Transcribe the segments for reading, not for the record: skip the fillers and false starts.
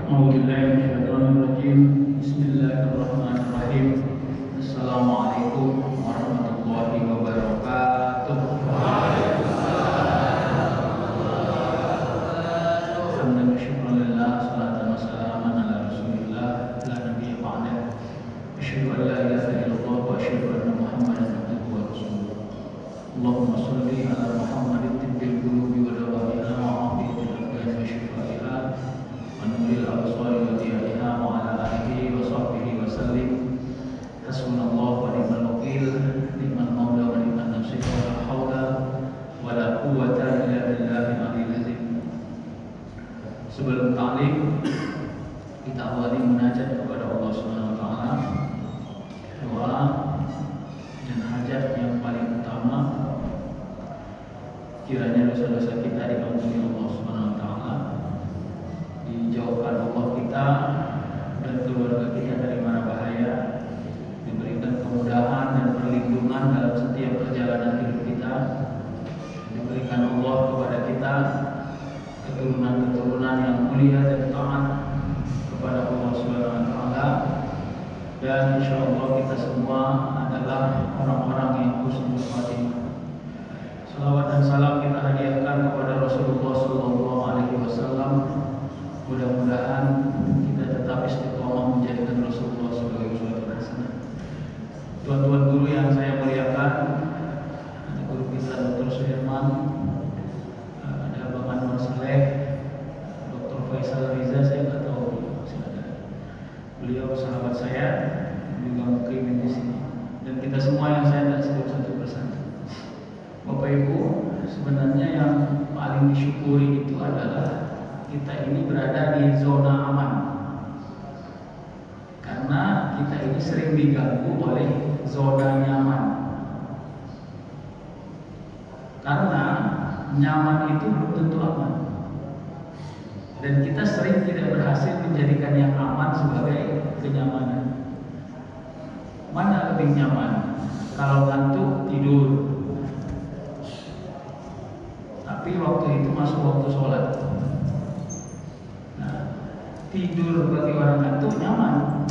A'udzubillahiminasyaitonirrajim. Bismillahirrahmanirrahim. Assalamualaikum warahmatullahi wabarakatuh. Alhamdulillah, syukrulillah, salatan wassalaman ala rasulillah, la nabiyya ba'dah. Asyhadu an la ilaha illallah wa asyhadu anna Muhammadan abduhu wa rasuluh. Allahumma shalli ala Muhammadin tibbil qulubi wa dawa'iha wa afiyatil abdan wa shifaiha wa nuril absari wa diyaiha wa ala alihi wa sahbihi wa sallim. Hasbunallahu wa ni'mal wakil, ni'mal maula wa ni'man nasir, wa la haula wa la quwwata illa billahil aliyyil azim. Sebelum ta'lim, kita awali munajat kepada Allah Subhanahu wa taala. Doa dan hajat yang paling utama, kiranya dosa-dosa kita diampuni Allah Subhanahu wa taala, dijauhkan Allah kita dan keluarga kita dari mara bahaya, diberikan kemudahan dan perlindungan dalam setiap perjalanan hidup kita, diberikan Allah kepada kita keturunan-keturunan yang mulia dan taat kepada Allah Subhanahu wa taala, dan insyaallah kita semua adalah orang-orang yang husnul khatimah. Salawat dan salam kita hadiahkan kepada Rasulullah sallallahu alaihi wasallam. Mudah-mudahan kita tetap istiqomah menjadikan Rasulullah sebagai uswatun hasanah. Tuan-tuan guru yang saya muliakan, ada guru kita Dr. Suherman, ada Bang Anwar Saleh, Dr. Faisal Riza, saya nggak tahu silakan. Beliau sahabat saya, juga mukim di sini, dan kita semua yang saya tidak sebut satu persatu. Bapak Ibu, sebenarnya yang paling disyukuri itu adalah kita ini berada di zona aman, karena kita ini sering diganggu oleh zona nyaman. Karena nyaman itu belum tentu aman, dan kita sering tidak berhasil menjadikan yang aman sebagai kenyamanan. Mana lebih nyaman? Kalau ngantuk tidur, tapi waktu itu masuk waktu sholat. Nah, tidur bagi orang ngantuk nyaman,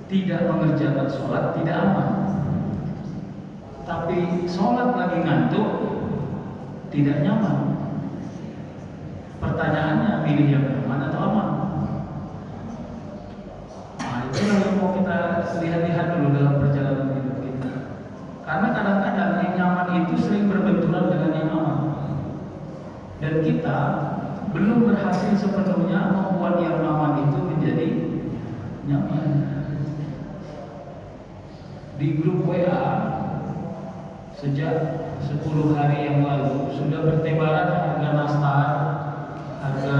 tidak mengerjakan sholat tidak aman. Tapi sholat lagi ngantuk tidak nyaman. Pertanyaannya, milih yang aman atau aman? Nah, itu yang mau kita lihat-lihat dulu dalam perjalanan hidup kita. Karena kadang-kadang yang nyaman itu sering berbenturan dengan yang aman, dan kita belum berhasil sepenuhnya membuat yang aman itu menjadi nyaman. Di grup WA sejak 10 hari yang lalu sudah bertebaran harga nastar, harga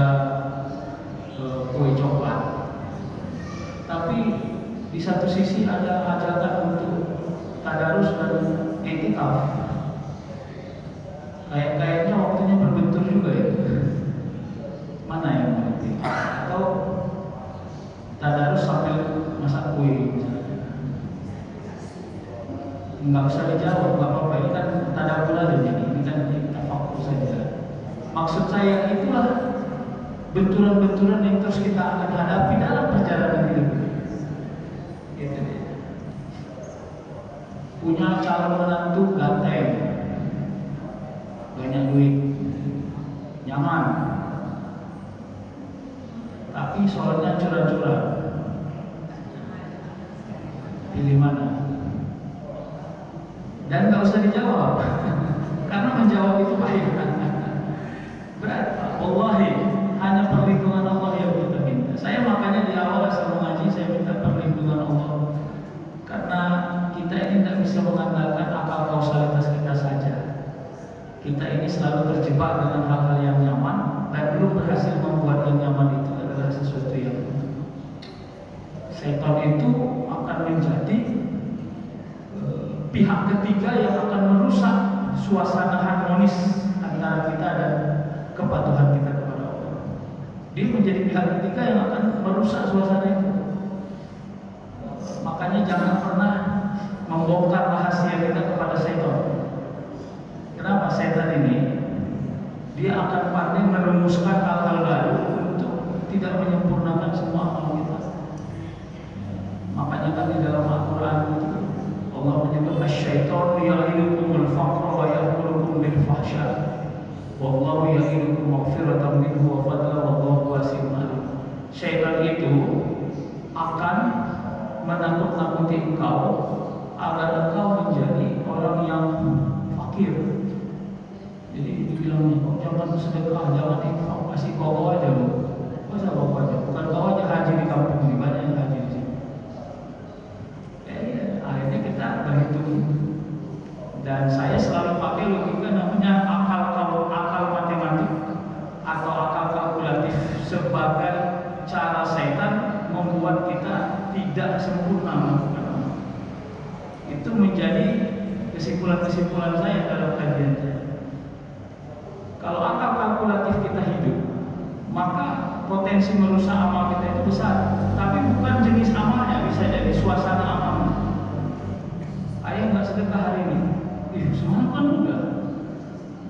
kue coklat. Tapi di satu sisi ada ajakan untuk tadarus dan i'tikaf. Kayaknya waktunya berbentur juga ya. Mana yang penting? Atau tadarus sambil masak kue misalnya? Enggak usah dijawab, enggak apa-apa. Ini kan tadabbur aja, ini kan tafakur saja. Maksud saya itulah benturan-benturan yang terus kita akan hadapi dalam perjalanan hidup. Gitu deh. Punya calon menantu ganteng, banyak duit, nyaman, tapi sholatnya curang-curang. Pilih mana? Dan nggak usah dijawab, karena menjawab itu bahaya. Berat, wallahi, hanya perlindungan Allah yang kita minta. Saya makanya di awal asal mengaji saya minta perlindungan Allah, karena kita ini tidak bisa mengandalkan akal kausalitas kita saja. Kita ini selalu terjebak dengan hal-hal yang nyaman dan belum berhasil membuat yang nyaman itu adalah sesuatu yang setan itu akan menjadi pihak ketiga yang akan merusak suasana harmonis antara kita dan kepatuhan kita kepada Allah. Dia menjadi pihak ketiga yang akan merusak suasana itu. Makanya jangan pernah membongkar rahasia kita kepada setan. Kenapa? Setan ini dia akan pandai merumuskan hal-hal baru untuk tidak menyempurnakan semua amal kita. Makanya kan di dalam Al-Quran itu Allah menyebut asy-syaitanu ya'idukumul faqra wa ya'murukum bil fahsya wallahu ya'idukum maghfiratan minhu wa fadlan wallahu wasi'un alim. Syaitan itu akan menakut-nakuti engkau agar engkau menjadi orang yang fakir. Jadi dibilangnya, kok jangan sedekah, jangan infak, kasih kau aja lu. Masa kau aja? Bukan kau aja haji di kampung ini, banyak yang haji di sini. Akhirnya kita berhitung. Dan saya selalu pakai logika namanya akal matematik atau akal kalkulatif sebagai cara setan membuat kita tidak sempurna melakukan amal. Itu menjadi kesimpulan-kesimpulan saya dalam kajian saya. Kalau akal kalkulatif kita hidup, maka potensi merusak amal kita itu besar. Tapi bukan jenis amalnya, bisa jadi suasana amalnya. Ayah nggak sedekah hari ini? Semalam kan udah.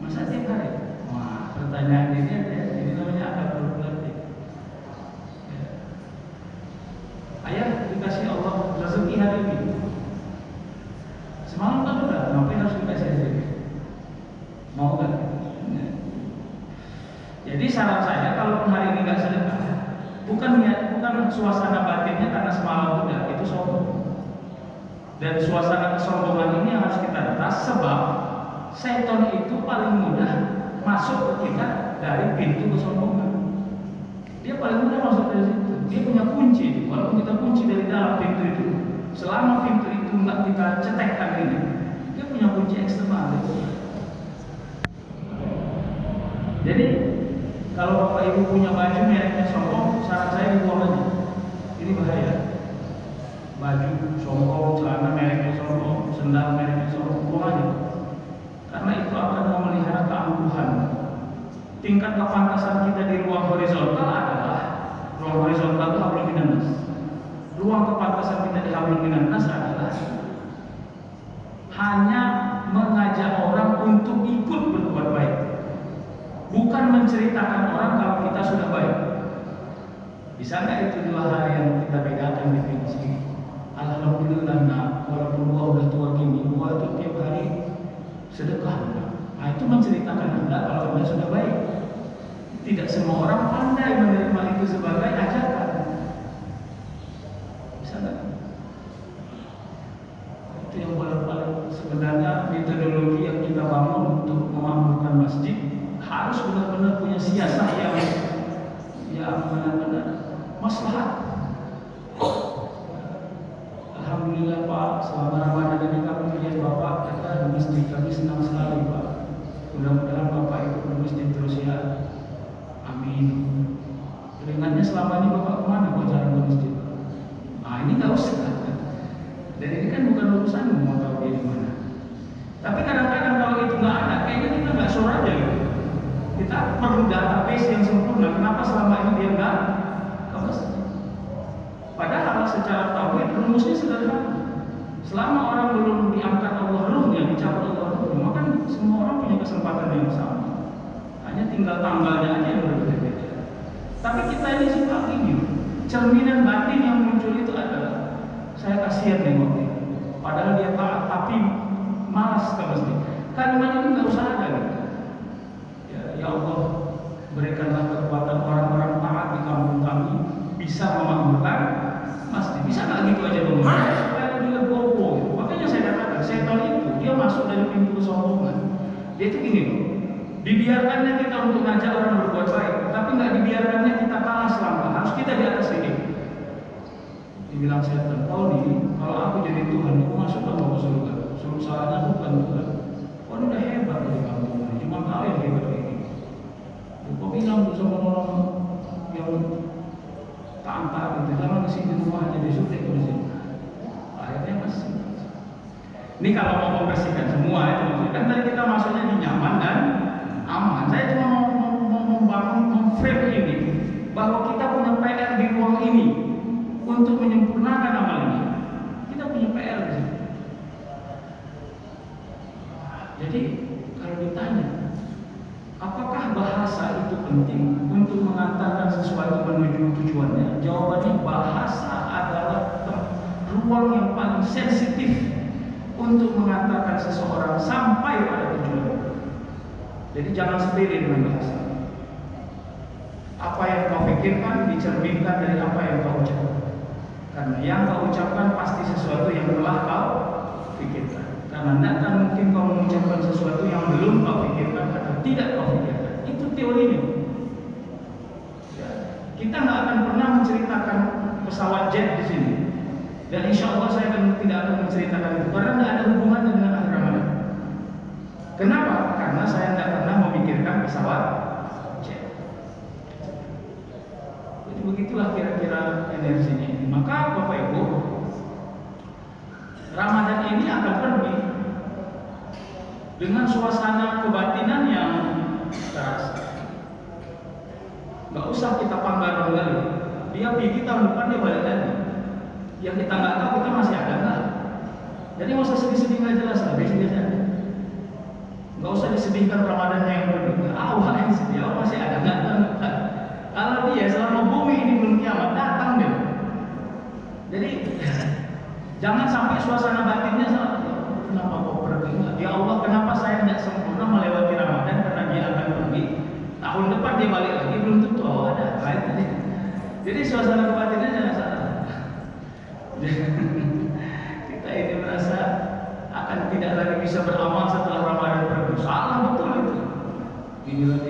Masa tiap hari? Wah, pertanyaan ini ada. Ini namanya akal kalkulatif. Ayah dikasih Allah rezeki hari ini. Semalam kan udah. Ngapain harus dikasih rezeki? Mau nggak? Jadi saran saya, kalau hari ini nggak sedekah, bukan suasana batinnya karena semalam udah, itu sombong. Dan suasana kesombongan ini harus kita lepas, sebab setan itu paling mudah masuk ke kita dari pintu kesombongan. Dia paling mudah masuk dari situ. Dia punya kunci, walaupun kita kunci dari dalam pintu itu. Selama pintu itu nggak kita cetekkan ini, dia punya kunci eksternal. Jadi kalau Bapak Ibu punya baju mereknya sombong, saran saya dibuang aja. Ini bahaya. Baju sombong, celana mereknya sombong, sendal mereknya sombong, buang aja. Karena itu akan memelihara keangkuhan. Tingkat kepantasan kita di ruang horizontal adalah ruang horizontal itu hablum minan nas. Ruang kepantasan kita di hablum minan nas adalah hanya mengajak orang untuk ikut berbuat baik. Bukan menceritakan orang kalau kita sudah baik. Bisa nggak itu dua hal yang kita bedakan definisi? Alhamdulillah, nak, walaupun gua udah tua gini, gua itu tiap hari sedekah. Nah, itu menceritakan Anda kalau Anda sudah baik. Tidak semua orang pandai menerima itu sebagai ajakan. Bisa nggak? Itu yang paling sebenarnya metodologi yang kita bangun untuk memakmurkan masjid. Harus benar-benar punya siasat yang benar-benar maslahat. Alhamdulillah Pak, selama Ramadan ini kami melihat Bapak kita di masjid, kami senang sekali Pak. Mudah-mudahan Bapak ikut di masjid terus ya. Amin. Keringatnya selama ini Bapak kemana Pak jarang ke masjid? Nah ini nggak usah. Dan ini kan bukan urusan mau tahu dia di mana. Tapi kadang-kadang kalau itu nggak ada, kayaknya kita nggak sure aja gitu. Kita perlu database yang sempurna. Kenapa selama ini dia enggak ke masjid? Padahal secara tauhid rumusnya sederhana. Selama orang belum diangkat Allah ruhnya, dicabut Allah ruhnya, maka semua orang punya kesempatan yang sama. Hanya tinggal tanggalnya aja yang berbeda-beda. Tapi kita ini suka gini, cerminan batin yang muncul itu adalah saya kasihan nengok dia. Padahal dia taat tapi malas ke masjid. Kalimat ini nggak usah ada gitu. Ya Allah, berikanlah kekuatan orang-orang taat di kampung kami bisa memakmurkan masjid. Bisa nggak gitu aja dong? Supaya dia bobo. Makanya saya katakan setan itu dia masuk dari pintu kesombongan. Dia itu gini loh. Dibiarkannya kita untuk ngajak orang berbuat baik, tapi nggak dibiarkannya kita kalah selangkah. Harus kita di atas ini. Dibilang setan, kau nih, kalau aku jadi Tuhan, aku masuk ke surga. Suruh salahnya bukan Tuhan. Kau udah hebat dari kampung ini, cuma kau yang hebat ini. Kau bilang tuh sama orang yang taat itu, jangan kesini rumah aja disuntik ke sini. Akhirnya masih. Ini kalau mau membersihkan semua itu maksudnya. Kan tadi kita masuknya di nyaman dan aman. Saya cuma mau membangun, memframe ini bahwa kita punya PR di ruang ini untuk menyempurnakan amal ini. Kita punya PR di sini. Jadi kalau ditanya Apakah bahasa itu penting untuk mengantarkan sesuatu menuju tujuannya? Jawabannya, bahasa adalah ruang yang paling sensitif untuk mengantarkan seseorang sampai pada tujuan. Jadi jangan sepele dengan bahasa. Apa yang kau pikirkan dicerminkan dari apa yang kau ucapkan. Karena yang kau ucapkan pasti sesuatu yang telah kau pikirkan. Karena tidak akan mungkin kau mengucapkan sesuatu yang belum kau pikirkan atau tidak kau pikirkan. Itu teorinya. Ya. Kita nggak akan pernah menceritakan pesawat jet di sini. Dan insya Allah saya tidak akan menceritakan itu karena tidak ada hubungannya dengan akhir Ramadan. Kenapa? Karena saya tidak pernah memikirkan pesawat jet. Jadi begitulah kira-kira energinya. Maka Bapak Ibu, Ramadan ini akan pergi dengan suasana kebatinan yang terasa. Nggak usah kita panggar-panggar. Dia pergi tahun depan dia balik lagi. Yang kita nggak tahu kita masih ada nggak. Jadi nggak usah sedih-sedih nggak jelas lah, biasa-biasa aja. Nggak usah disedihkan Ramadannya yang pergi. Awal yang sedih, masih ada nggak? Kalau dia selama bumi ini belum kiamat datang dia. Jadi jangan sampai suasana batinnya salah. Kenapa kau pergi? Ya Allah, kenapa saya tidak sempurna melewati Ramadan karena dia akan pergi. Tahun depan dia balik lagi belum tentu ada. Jadi suasana batinnya jangan salah. Kita ini merasa akan tidak lagi bisa beramal setelah Ramadan pergi. Salah betul itu. Inilah